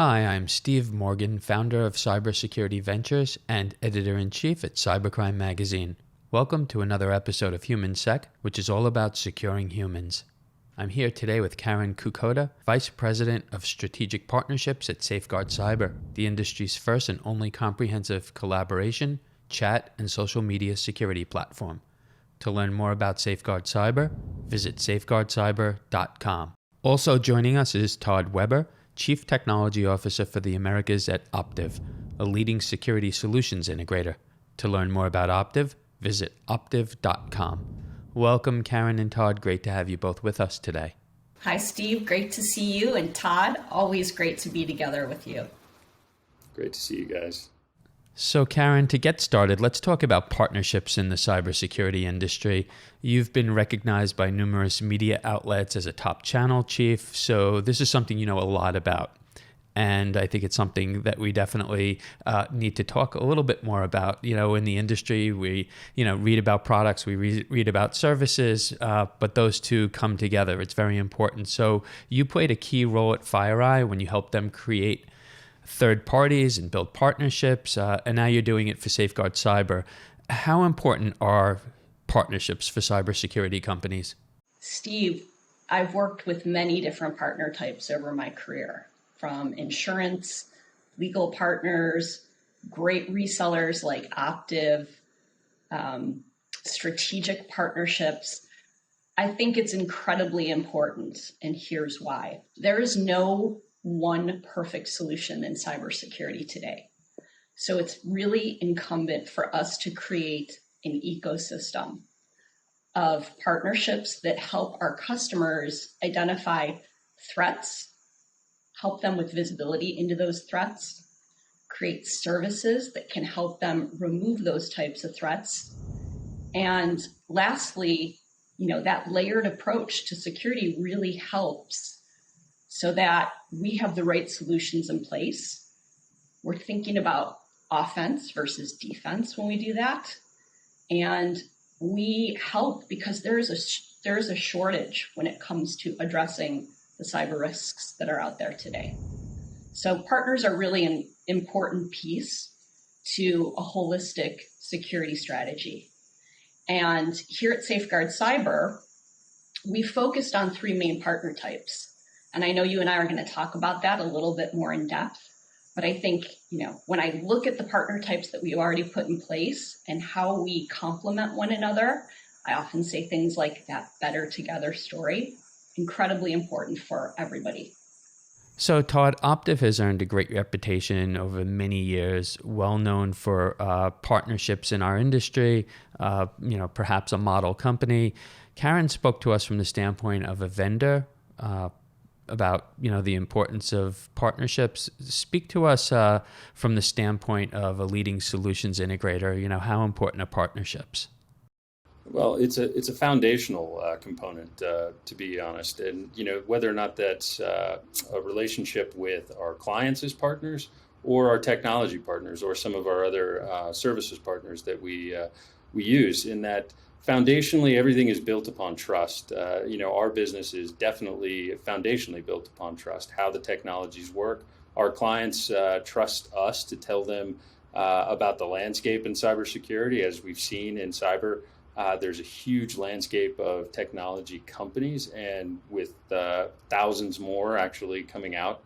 Hi, I'm Steve Morgan, founder of Cybersecurity Ventures and editor-in-chief at Cybercrime magazine. Welcome to another episode of HumanSec, which is all about securing humans. I'm here today with Karen Kukoda, Vice President of Strategic Partnerships at SafeGuard Cyber, the industry's first and only comprehensive collaboration, chat, and social media security platform. To learn more about SafeGuard Cyber, visit safeguardcyber.com. Also joining us is Todd Weber, Chief Technology Officer for the Americas at Optiv, a leading security solutions integrator. To learn more about Optiv, visit optiv.com. Welcome, Karen and Todd. Great to have you both with us today. Hi, Steve. Great to see you. And Todd, always great to be together with you. Great to see you guys. So, Karen, to get started, let's talk about partnerships in the cybersecurity industry. You've been recognized by numerous media outlets as a top channel chief, so this is something you know a lot about. And I think it's something that we definitely need to talk a little bit more about. You know, in the industry, we read about products, we read about services, but those two come together. It's very important. So you played a key role at FireEye when you helped them create third parties and build partnerships, and now you're doing it for SafeGuard Cyber. How important are partnerships for cybersecurity companies? Steve, I've worked with many different partner types over my career, from insurance, legal partners, great resellers like Optiv, strategic partnerships. I think it's incredibly important, and here's why. There is no one perfect solution in cybersecurity today. So it's really incumbent for us to create an ecosystem of partnerships that help our customers identify threats, help them with visibility into those threats, create services that can help them remove those types of threats. And lastly, that layered approach to security really helps so that we have the right solutions in place. We're thinking about offense versus defense when we do that. And we help because there is a shortage when it comes to addressing the cyber risks that are out there today. So partners are really an important piece to a holistic security strategy. And here at SafeGuard Cyber, we focused on three main partner types. And I know you and I are going to talk about that a little bit more in depth. But I think, when I look at the partner types that we already put in place and how we complement one another, I often say things like that better together story, incredibly important for everybody. So, Todd, Optiv has earned a great reputation over many years, well known for partnerships in our industry, perhaps a model company. Karen spoke to us from the standpoint of a vendor, about the importance of partnerships. Speak to us from the standpoint of a leading solutions integrator. How important are partnerships? Well, it's a foundational component, to be honest. And whether or not that's a relationship with our clients as partners, or our technology partners, or some of our other services partners that we use, in that foundationally, everything is built upon trust. Our business is definitely foundationally built upon trust, how the technologies work. Our clients trust us to tell them about the landscape in cybersecurity. As we've seen in cyber, there's a huge landscape of technology companies, and with thousands more actually coming out,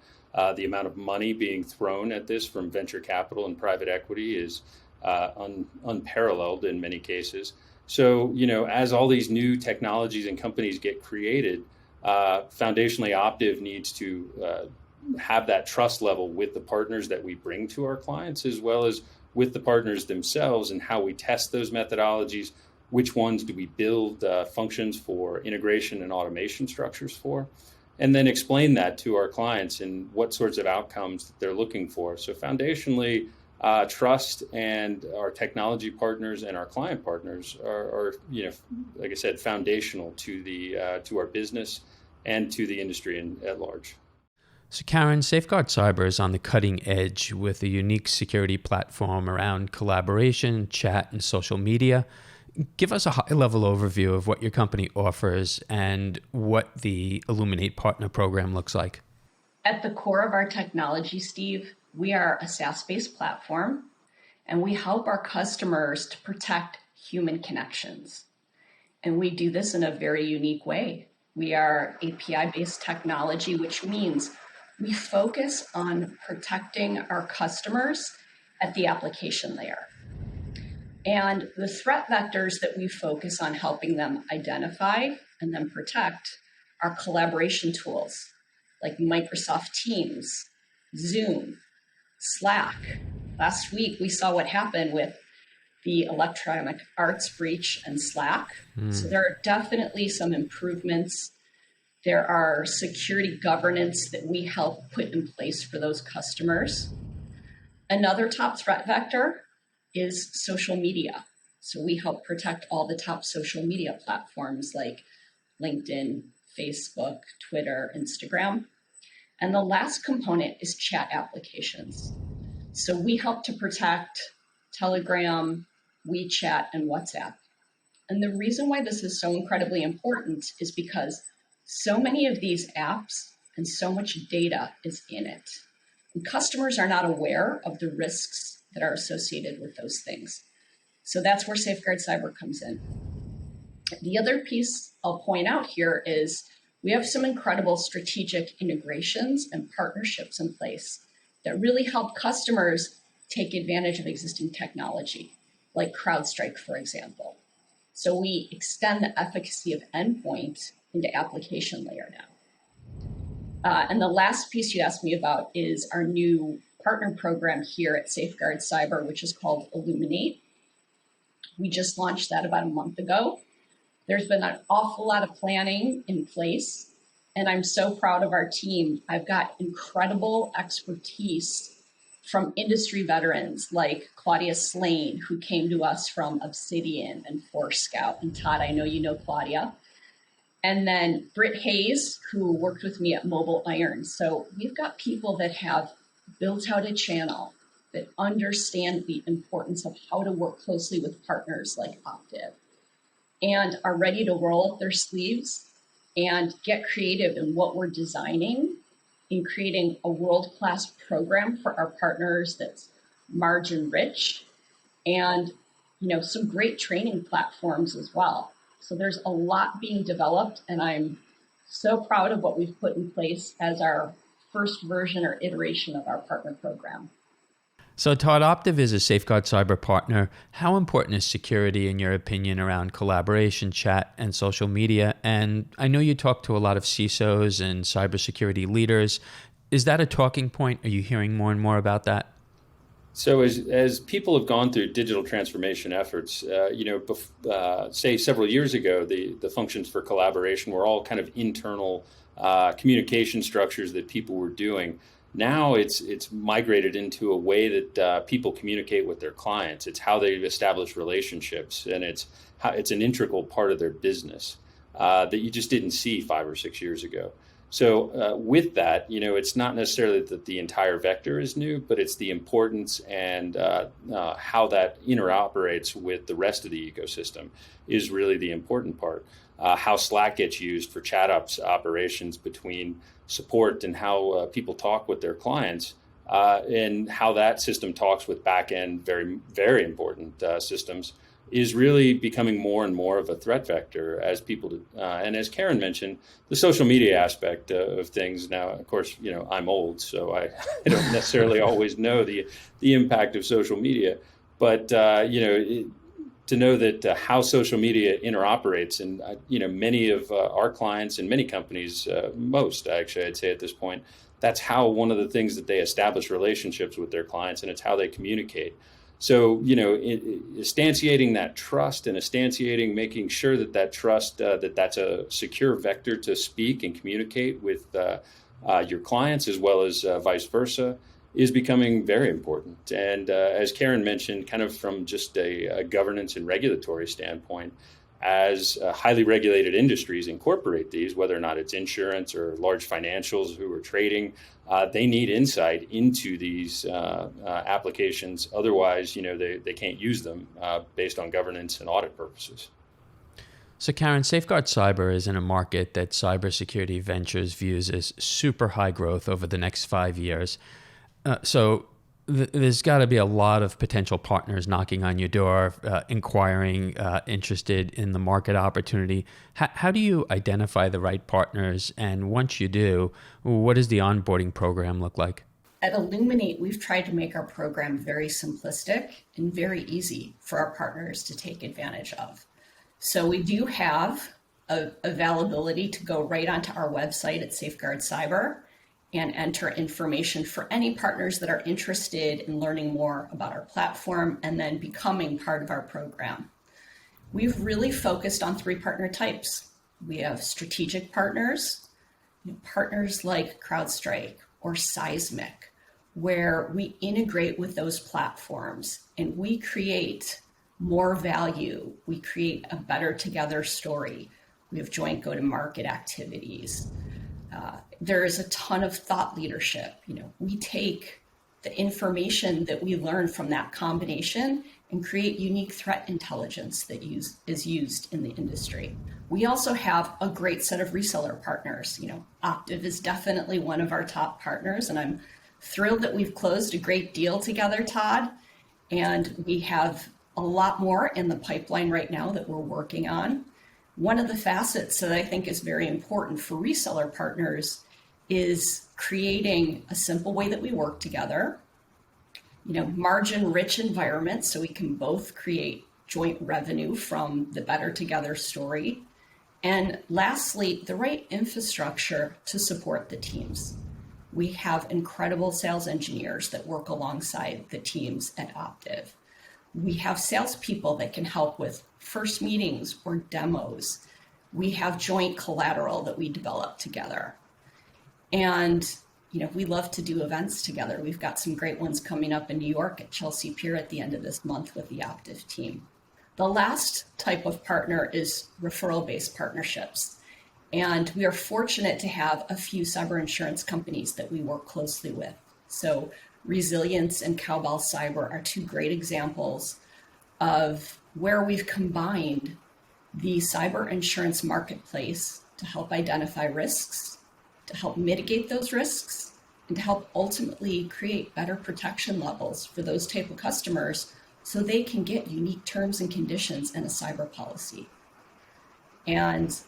the amount of money being thrown at this from venture capital and private equity is unparalleled in many cases. So, as all these new technologies and companies get created, foundationally, Optiv needs to have that trust level with the partners that we bring to our clients, as well as with the partners themselves, and how we test those methodologies, which ones do we build functions for integration and automation structures for, and then explain that to our clients and what sorts of outcomes that they're looking for. So foundationally, trust, and our technology partners and our client partners are like I said, foundational to our business and to the industry at large. So, Karen, SafeGuard Cyber is on the cutting edge with a unique security platform around collaboration, chat, and social media. Give us a high-level overview of what your company offers and what the Illuminate partner program looks like. At the core of our technology, Steve, we are a SaaS-based platform, and we help our customers to protect human connections. And we do this in a very unique way. We are API-based technology, which means we focus on protecting our customers at the application layer. And the threat vectors that we focus on helping them identify and then protect are collaboration tools like Microsoft Teams, Zoom, Slack. Last week, we saw what happened with the Electronic Arts breach and Slack. So there are definitely some improvements. There are security governance that we help put in place for those customers. Another top threat vector is social media. So we help protect all the top social media platforms like LinkedIn, Facebook, Twitter, Instagram. And the last component is chat applications. So we help to protect Telegram, WeChat, and WhatsApp. And the reason why this is so incredibly important is because so many of these apps and so much data is in it. And customers are not aware of the risks that are associated with those things. So that's where SafeGuard Cyber comes in. The other piece I'll point out here is we have some incredible strategic integrations and partnerships in place that really help customers take advantage of existing technology, like CrowdStrike, for example. So we extend the efficacy of endpoint into application layer now. And the last piece you asked me about is our new partner program here at SafeGuard Cyber, which is called Illuminate. We just launched that about a month ago. There's been an awful lot of planning in place, and I'm so proud of our team. I've got incredible expertise from industry veterans like Claudia Slane, who came to us from Obsidian and Forescout. And Todd, I know you know Claudia. And then Britt Hayes, who worked with me at Mobile Iron. So we've got people that have built out a channel, that understand the importance of how to work closely with partners like Optiv, and are ready to roll up their sleeves and get creative in what we're designing in creating a world-class program for our partners that's margin rich, and some great training platforms as well. So there's a lot being developed, and I'm so proud of what we've put in place as our first version or iteration of our partner program. So Todd, Optiv is a SafeGuard Cyber partner. How important is security, in your opinion, around collaboration, chat, and social media? And I know you talk to a lot of CISOs and cybersecurity leaders. Is that a talking point? Are you hearing more and more about that? So as people have gone through digital transformation efforts, say several years ago, the functions for collaboration were all kind of internal communication structures that people were doing. Now it's migrated into a way that people communicate with their clients. It's how they establish relationships, and it's an integral part of their business that you just didn't see 5 or 6 years ago. So with that, it's not necessarily that the entire vector is new, but it's the importance and how that interoperates with the rest of the ecosystem is really the important part. How Slack gets used for chat operations between support and how people talk with their clients, and how that system talks with back-end, very, very important systems, is really becoming more and more of a threat vector as people, and as Karen mentioned, the social media aspect of things. Now, of course, I'm old, so I don't necessarily always know the impact of social media, but to know that how social media interoperates, and many of our clients and many companies, most actually, I'd say at this point, that's how one of the things that they establish relationships with their clients, and it's how they communicate. So, instantiating that trust and making sure that trust, that's a secure vector to speak and communicate with your clients, as well as vice versa, is becoming very important. And as Karen mentioned, kind of from just a governance and regulatory standpoint, as highly regulated industries incorporate these, whether or not it's insurance or large financials who are trading, they need insight into these applications. Otherwise, they can't use them based on governance and audit purposes. So Karen, Safeguard Cyber is in a market that Cybersecurity Ventures views as super high growth over the next 5 years. There's got to be a lot of potential partners knocking on your door, inquiring, interested in the market opportunity. How do you identify the right partners? And once you do, what does the onboarding program look like? At Illuminate, we've tried to make our program very simplistic and very easy for our partners to take advantage of. So we do have availability to go right onto our website at SafeGuard Cyber and enter information for any partners that are interested in learning more about our platform and then becoming part of our program. We've really focused on 3 partner types. We have strategic partners, partners like CrowdStrike or Seismic, where we integrate with those platforms and we create more value. We create a better together story. We have joint go-to-market activities. There is a ton of thought leadership. We take the information that we learn from that combination and create unique threat intelligence that is used in the industry. We also have a great set of reseller partners. Optiv is definitely one of our top partners, and I'm thrilled that we've closed a great deal together, Todd. And we have a lot more in the pipeline right now that we're working on. One of the facets that I think is very important for reseller partners is creating a simple way that we work together, margin-rich environment so we can both create joint revenue from the better together story. And lastly, the right infrastructure to support the teams. We have incredible sales engineers that work alongside the teams at Optiv. We have salespeople that can help with first meetings or demos. We have joint collateral that we develop together. And, we love to do events together. We've got some great ones coming up in New York at Chelsea Pier at the end of this month with the Optiv team. The last type of partner is referral-based partnerships. And we are fortunate to have a few cyber insurance companies that we work closely with. So Resilience and Cowbell Cyber are 2 great examples of where we've combined the cyber insurance marketplace to help identify risks, to help mitigate those risks, and to help ultimately create better protection levels for those type of customers so they can get unique terms and conditions in a cyber policy. And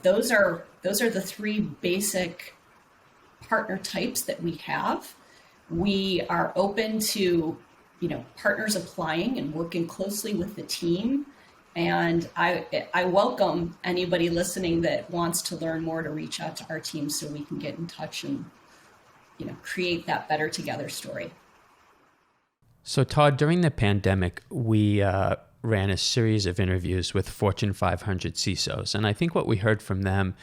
those are the 3 basic partner types that we have. We are open to, partners applying and working closely with the team. And I welcome anybody listening that wants to learn more to reach out to our team so we can get in touch and, create that better together story. So Todd, during the pandemic, we ran a series of interviews with Fortune 500 CISOs. And I think what we heard from them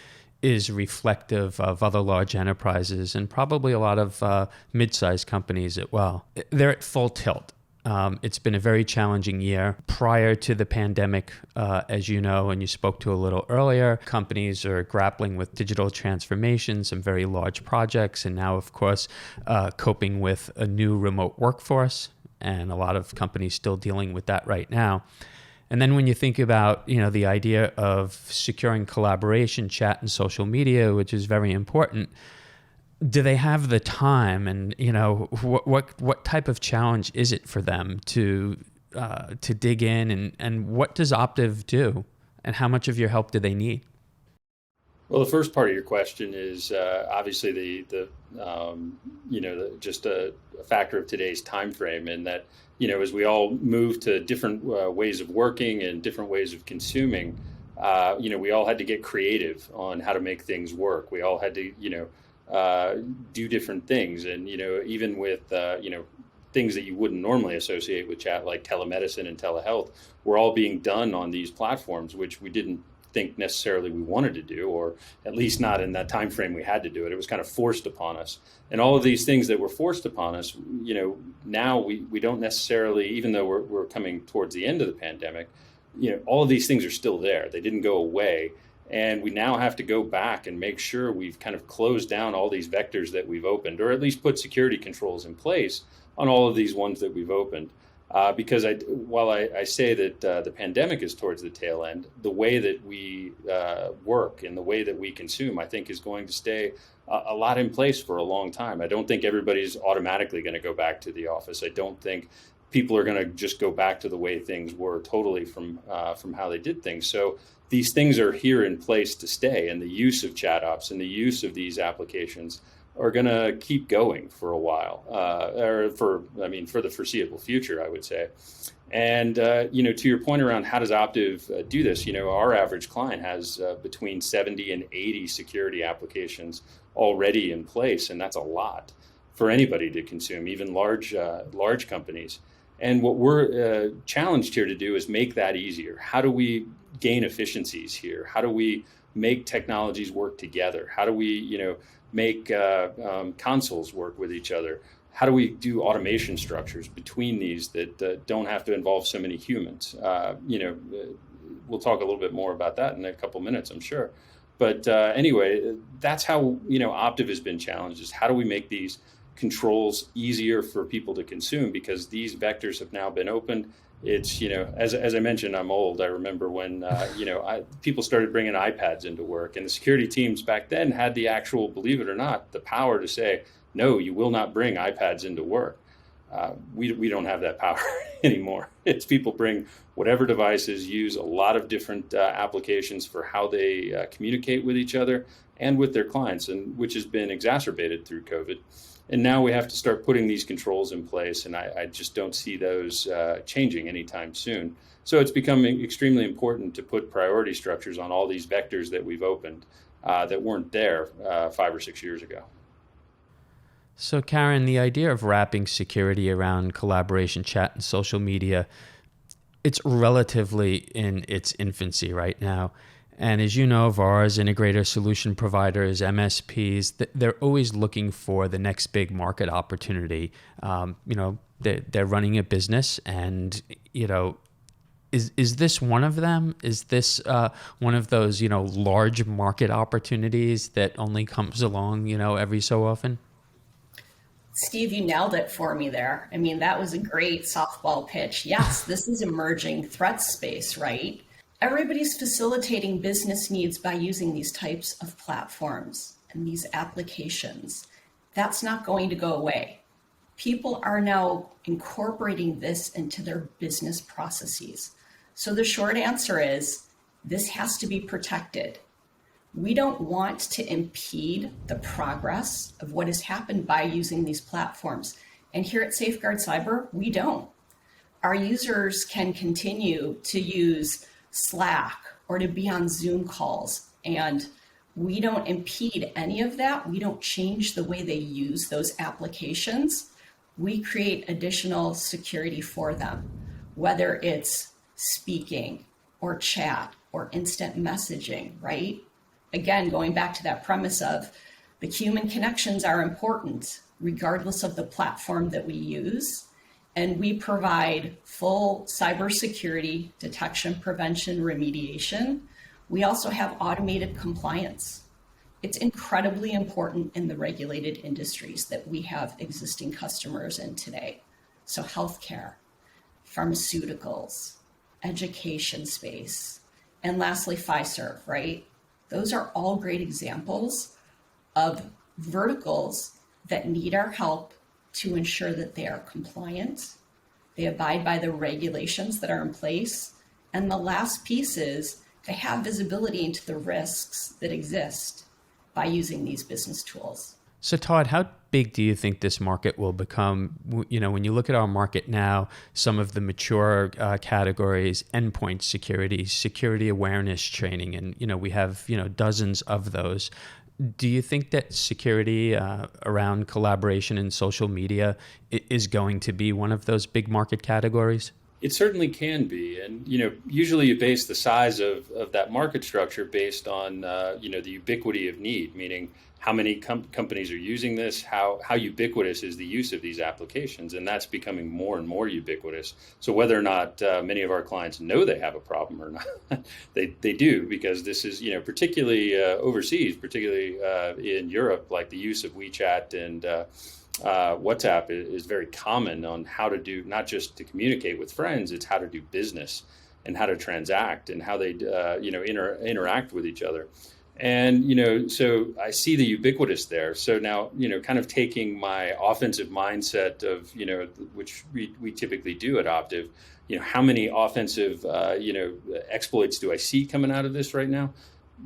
is reflective of other large enterprises and probably a lot of mid-sized companies as well. They're at full tilt. It's been a very challenging year. Prior to the pandemic, as you know, and you spoke to a little earlier, companies are grappling with digital transformation, some very large projects, and now, of course, coping with a new remote workforce, and a lot of companies still dealing with that right now. And then when you think about, the idea of securing collaboration, chat, and social media, which is very important, do they have the time? And what type of challenge is it for them to dig in? And what does Optiv do? And how much of your help do they need? Well, the first part of your question is obviously just a factor of today's time frame, and that as we all move to different ways of working and different ways of consuming, we all had to get creative on how to make things work. We all had to do different things, and even with things that you wouldn't normally associate with chat, like telemedicine and telehealth, were all being done on these platforms, which we didn't think necessarily we wanted to do, or at least not in that time frame we had to do it. It was kind of forced upon us. And all of these things that were forced upon us, now we don't necessarily, even though we're coming towards the end of the pandemic, all of these things are still there. They didn't go away. And we now have to go back and make sure we've kind of closed down all these vectors that we've opened, or at least put security controls in place on all of these ones that we've opened. Because while I say that the pandemic is towards the tail end, the way that we work and the way that we consume, I think, is going to stay a lot in place for a long time. I don't think everybody's automatically going to go back to the office. I don't think people are going to just go back to the way things were totally from how they did things. So these things are here in place to stay, and the use of chat ops and the use of these applications are going to keep going for a while, for the foreseeable future, I would say. And, to your point around how does Optiv do this, our average client has between 70 and 80 security applications already in place. And that's a lot for anybody to consume, even large companies. And what we're challenged here to do is make that easier. How do we gain efficiencies here? How do we make technologies work together? How do we, make consoles work with each other? How do we do automation structures between these that don't have to involve so many humans? We'll talk a little bit more about that in a couple minutes, I'm sure. But anyway, that's how, Optiv has been challenged, is how do we make these controls easier for people to consume, because these vectors have now been opened. It's, as I mentioned, I'm old. I remember when, people started bringing iPads into work, and the security teams back then had the actual, believe it or not, the power to say, no, you will not bring iPads into work. We don't have that power anymore. It's people bring whatever devices, use a lot of different applications for how they communicate with each other and with their clients, and which has been exacerbated through COVID. And now we have to start putting these controls in place, and I just don't see those changing anytime soon. So it's becoming extremely important to put priority structures on all these vectors that we've opened that weren't there 5 or 6 years ago. So Karen, the idea of wrapping security around collaboration, chat, and social media, it's relatively in its infancy right now. And as you know, VARs, integrator solution providers, MSPs, they're always looking for the next big market opportunity. They're running a business, and, is this one of them? Is this one of those, large market opportunities that only comes along, every so often? Steve, you nailed it for me there. I mean, that was a great softball pitch. Yes, this is emerging threat space, right? Everybody's facilitating business needs by using these types of platforms and these applications. That's not going to go away. People are now incorporating this into their business processes. So the short answer is this has to be protected. We don't want to impede the progress of what has happened by using these platforms. And here at SafeGuard Cyber, we don't. Our users can continue to use Slack or to be on Zoom calls, and we don't impede any of that. We don't change the way they use those applications. We create additional security for them, whether it's speaking or chat or instant messaging, right? Again, going back to that premise of the human connections are important regardless of the platform that we use. And we provide full cybersecurity detection, prevention, remediation. We also have automated compliance. It's incredibly important in the regulated industries that we have existing customers in today. So healthcare, pharmaceuticals, education space, and lastly, Fiserv, right? Those are all great examples of verticals that need our help to ensure that they are compliant, they abide by the regulations that are in place. And the last piece is they have visibility into the risks that exist by using these business tools. So Todd, how big do you think this market will become? When you look at our market now, some of the mature categories, endpoint security, security awareness training, and we have dozens of those. Do you think that security around collaboration and social media is going to be one of those big market categories? It certainly can be. And, usually you base the size of that market structure based on, the ubiquity of need, meaning how many companies are using this, how ubiquitous is the use of these applications. And that's becoming more and more ubiquitous. So whether or not many of our clients know they have a problem or not, they do, because this is, particularly overseas, particularly in Europe, like the use of WeChat and WhatsApp is very common on how to do, not just to communicate with friends, it's how to do business and how to transact and how they interact with each other. And so I see the ubiquitous there. So now kind of taking my offensive mindset of which we typically do at Optiv. How many offensive exploits do I see coming out of this right now?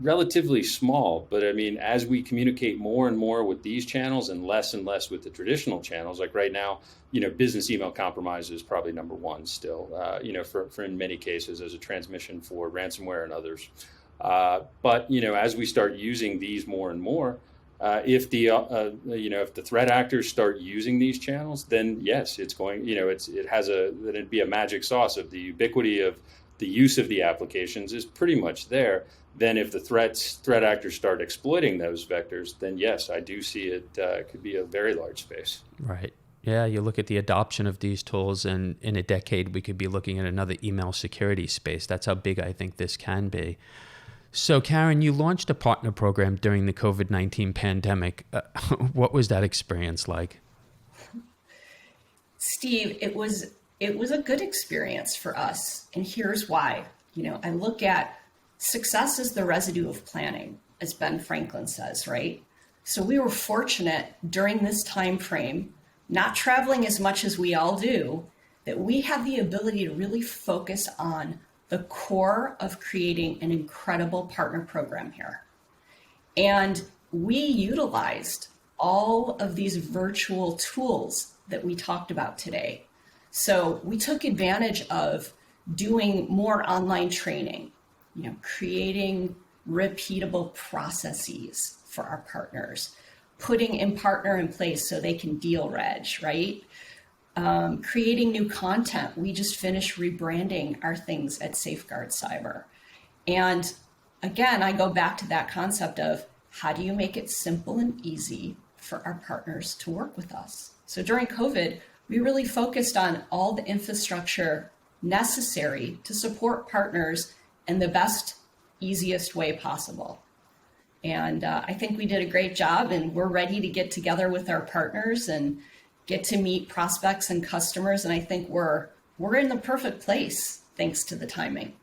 Relatively small, but I mean, as we communicate more and more with these channels and less with the traditional channels, like right now, business email compromise is probably number one still, for in many cases as a transmission for ransomware and others. But as we start using these more and more, if the threat actors start using these channels, then yes, it's going, then it'd be a magic sauce of the ubiquity of the use of the applications is pretty much there. Then if the threat actors start exploiting those vectors, then yes, I do see it could be a very large space. Right. Yeah, you look at the adoption of these tools, and in a decade, we could be looking at another email security space. That's how big I think this can be. So, Karen, you launched a partner program during the COVID-19 pandemic. What was that experience like? Steve, it was a good experience for us, and here's why. I look at success is the residue of planning, as Ben Franklin says, right? So we were fortunate during this time frame, not traveling as much as we all do, that we had the ability to really focus on the core of creating an incredible partner program here. And we utilized all of these virtual tools that we talked about today. So we took advantage of doing more online training, creating repeatable processes for our partners, putting in partner in place so they can deal reg, right? Creating new content. We just finished rebranding our things at SafeGuard Cyber. And again, I go back to that concept of how do you make it simple and easy for our partners to work with us? So during COVID, we really focused on all the infrastructure necessary to support partners in the best, easiest way possible. And I think we did a great job, and we're ready to get together with our partners and get to meet prospects and customers. And I think we're in the perfect place thanks to the timing.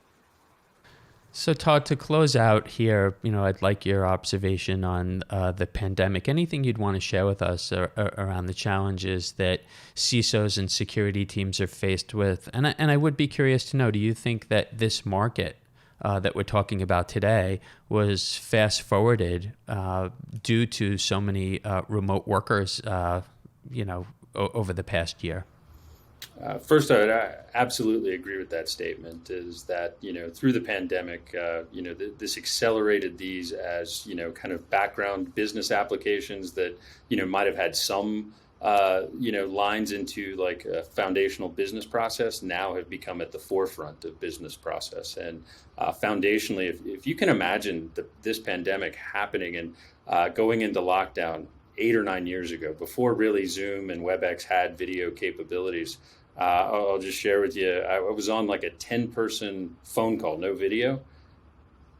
So Todd, to close out here, I'd like your observation on the pandemic. Anything you'd want to share with us around the challenges that CISOs and security teams are faced with? And I would be curious to know, do you think that this market that we're talking about today was fast forwarded due to so many remote workers, over the past year? First, I would absolutely agree with that statement, is that, through the pandemic, this accelerated these as, kind of background business applications that, might have had some, lines into like a foundational business process now have become at the forefront of business process. And foundationally, if you can imagine this pandemic happening and going into lockdown 8 or 9 years ago, before really Zoom and WebEx had video capabilities, I'll just share with you, I was on like a 10-person phone call, no video.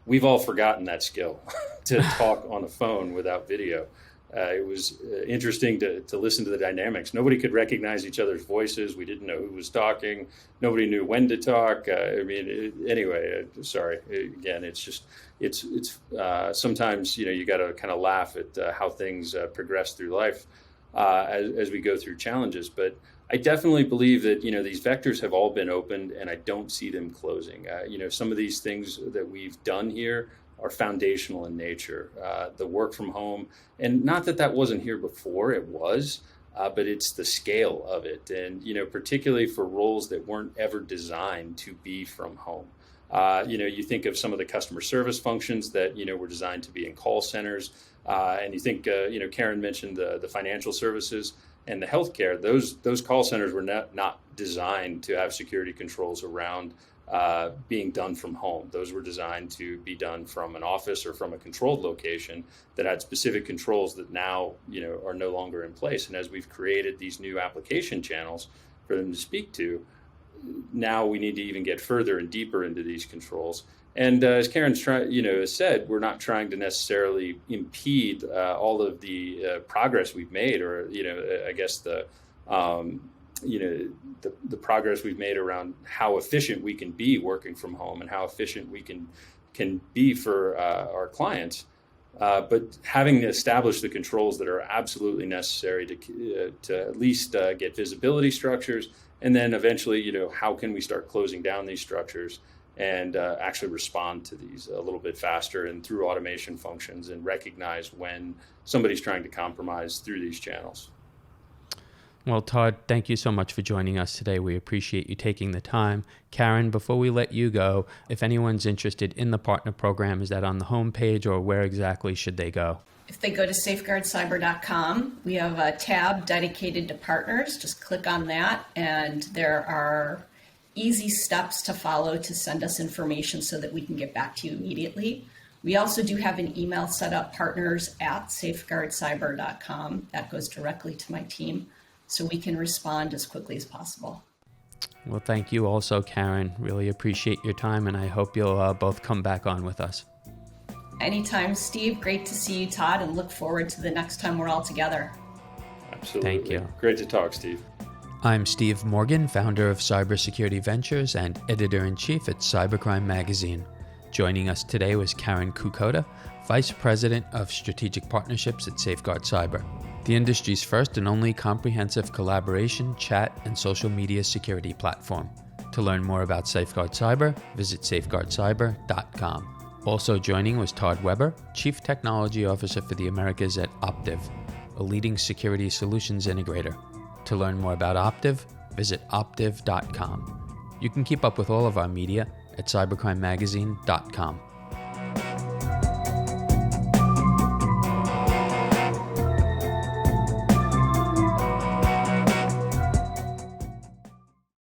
We've all forgotten that skill to talk on a phone without video. It was interesting to listen to the dynamics. Nobody could recognize each other's voices. We didn't know who was talking. Nobody knew when to talk. Anyway, sorry. Again, it's sometimes, you got to kind of laugh at how things progress through life as we go through challenges. But I definitely believe that, these vectors have all been opened, and I don't see them closing. Some of these things that we've done here are foundational in nature. The work from home, and not that wasn't here before, it was, but it's the scale of it. And, particularly for roles that weren't ever designed to be from home. You think of some of the customer service functions that, were designed to be in call centers. And you think, Karen mentioned the financial services and the healthcare. Those call centers were not designed to have security controls around being done from home. Those were designed to be done from an office or from a controlled location that had specific controls that now, are no longer in place. And as we've created these new application channels for them to speak to, now we need to even get further and deeper into these controls. And as Karen's has said, we're not trying to necessarily impede all of the progress we've made, or I guess the progress we've made around how efficient we can be working from home and how efficient we can be for our clients. But having established the controls that are absolutely necessary to at least get visibility structures, and then eventually, how can we start closing down these structures and actually respond to these a little bit faster and through automation functions, and recognize when somebody's trying to compromise through these channels. Well, Todd, thank you so much for joining us today. We appreciate you taking the time. Karen, before we let you go, if anyone's interested in the partner program, is that on the homepage, or where exactly should they go? If they go to safeguardcyber.com, we have a tab dedicated to partners. Just click on that, and there are easy steps to follow to send us information so that we can get back to you immediately. We also do have an email set up, partners@safeguardcyber.com. That goes directly to my team, so we can respond as quickly as possible. Well, thank you also, Karen. Really appreciate your time, and I hope you'll both come back on with us. Anytime, Steve. Great to see you, Todd, and look forward to the next time we're all together. Absolutely. Thank you. Great to talk, Steve. I'm Steve Morgan, founder of Cybersecurity Ventures and editor-in-chief at Cybercrime magazine. Joining us today was Karen Kukoda, Vice President of Strategic Partnerships at SafeGuard Cyber, the industry's first and only comprehensive collaboration, chat, and social media security platform. To learn more about SafeGuard Cyber, visit safeguardcyber.com. Also joining was Todd Weber, Chief Technology Officer for the Americas at Optiv, a leading security solutions integrator. To learn more about Optiv, visit optiv.com. You can keep up with all of our media at cybercrimemagazine.com.